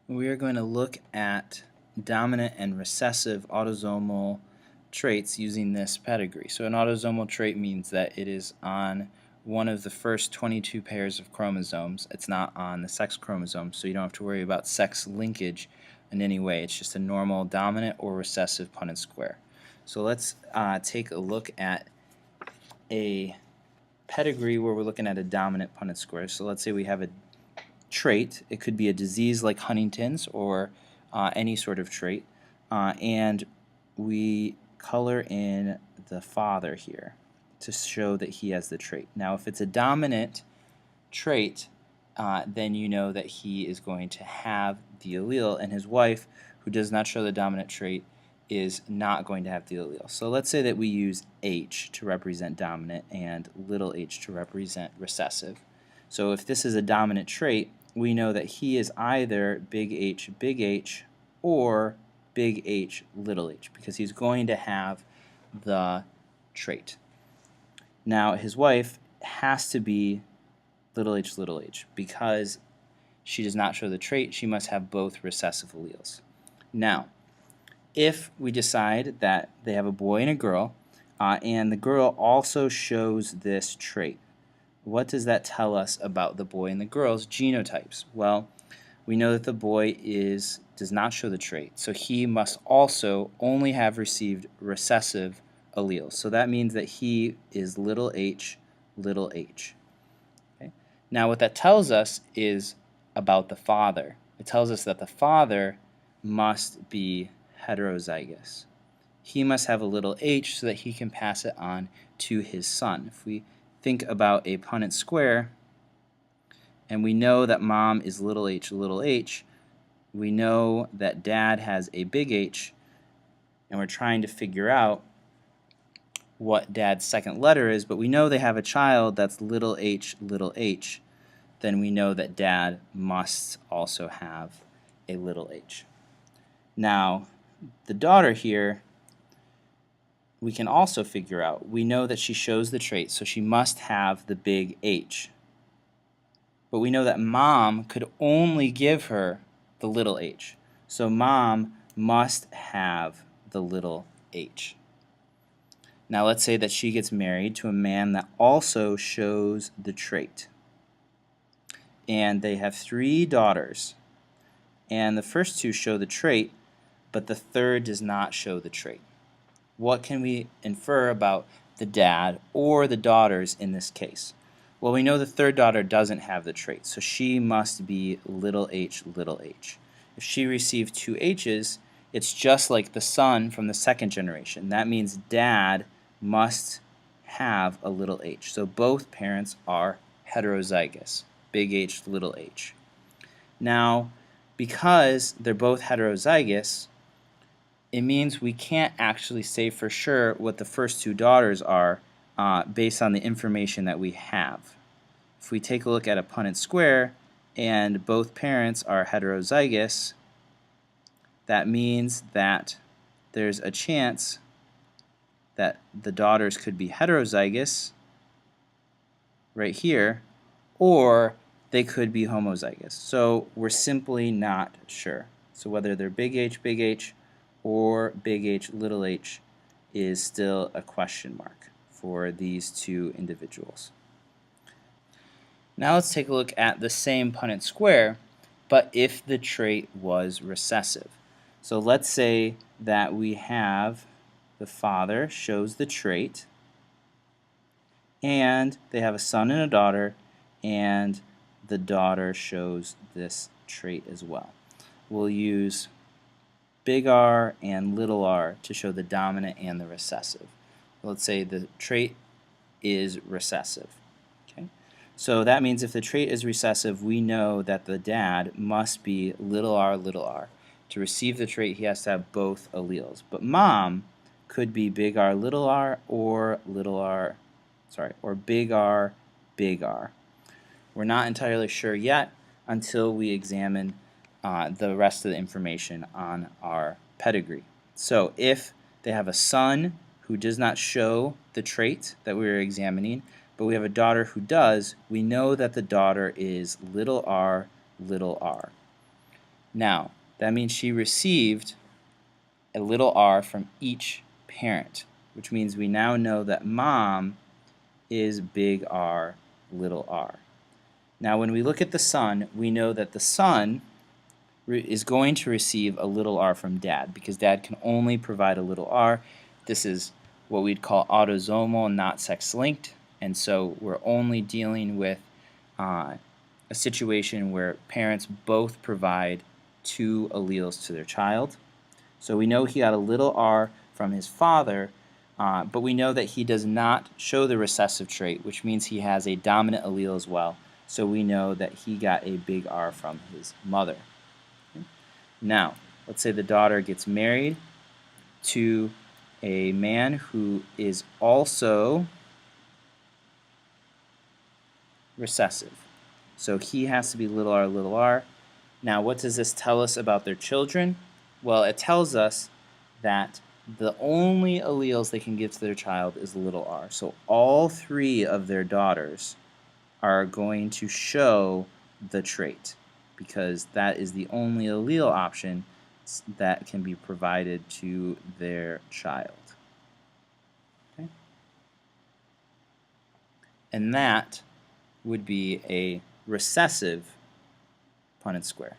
We are going to look at dominant and recessive autosomal traits using this pedigree. So an autosomal trait means that it is on one of the first 22 pairs of chromosomes. It's not on the sex chromosome, so you don't have to worry about sex linkage in any way. It's just a normal dominant or recessive Punnett square. So let's take a look at a pedigree where we're looking at a dominant Punnett square. So let's say we have a trait. It could be a disease like Huntington's or any sort of trait. And we color in the father here to show that he has the trait. Now, if it's a dominant trait, then you know that he is going to have the allele, and his wife, who does not show the dominant trait, is not going to have the allele. So let's say that we use H to represent dominant and little h to represent recessive. So if this is a dominant trait, we know that he is either big H, or big H, little h, because he's going to have the trait. Now, his wife has to be little h, because she does not show the trait. She must have both recessive alleles. Now, if we decide that they have a boy and a girl, and the girl also shows this trait, what does that tell us about the boy and the girl's genotypes? Well, we know that the boy does not show the trait, so he must also only have received recessive alleles. So that means that he is little h. Okay? Now what that tells us is about the father. It tells us that the father must be heterozygous. He must have a little h so that he can pass it on to his son. If we think about a Punnett square, and we know that mom is little h, we know that dad has a big H, and we're trying to figure out what dad's second letter is, but we know they have a child that's little h, then we know that dad must also have a little h. Now, the daughter here, we can also figure out. We know that she shows the trait, so she must have the big H. But we know that mom could only give her the little h. So mom must have the little h. Now let's say that she gets married to a man that also shows the trait. And they have 3 daughters. And the first 2 show the trait, but the third does not show the trait. What can we infer about the dad or the daughters in this case? Well, we know the third daughter doesn't have the trait, so she must be little h. If she received 2 h's, it's just like the son from the second generation. That means dad must have a little h. So both parents are heterozygous, big H, little h. Now, because they're both heterozygous, it means we can't actually say for sure what the first 2 daughters are based on the information that we have. If we take a look at a Punnett square and both parents are heterozygous, that means that there's a chance that the daughters could be heterozygous right here, or they could be homozygous. So we're simply not sure. So whether they're big H, or big H, little h is still a question mark for these 2 individuals. Now let's take a look at the same Punnett square, but if the trait was recessive. So let's say that we have the father shows the trait, and they have a son and a daughter, and the daughter shows this trait as well. We'll use big R and little r to show the dominant and the recessive. Let's say the trait is recessive. Okay? So that means if the trait is recessive, we know that the dad must be little r. To receive the trait, he has to have both alleles. But mom could be big R, or big R. We're not entirely sure yet until we examine the rest of the information on our pedigree. So if they have a son who does not show the trait that we are examining, but we have a daughter who does, we know that the daughter is little r. Now, that means she received a little r from each parent, which means we now know that mom is big R, little r. Now, when we look at the son, we know that the son is going to receive a little r from dad because dad can only provide a little r. This is what we'd call autosomal, not sex-linked, and so we're only dealing with a situation where parents both provide two alleles to their child. So we know he got a little r from his father, but we know that he does not show the recessive trait, which means he has a dominant allele as well. So we know that he got a big R from his mother. Okay. Now, let's say the daughter gets married to a man who is also recessive. So he has to be little r, little r. Now, what does this tell us about their children? Well, it tells us that the only alleles they can give to their child is little r. So all three of their daughters are going to show the trait because that is the only allele option that can be provided to their child. Okay? And that would be a recessive Punnett square.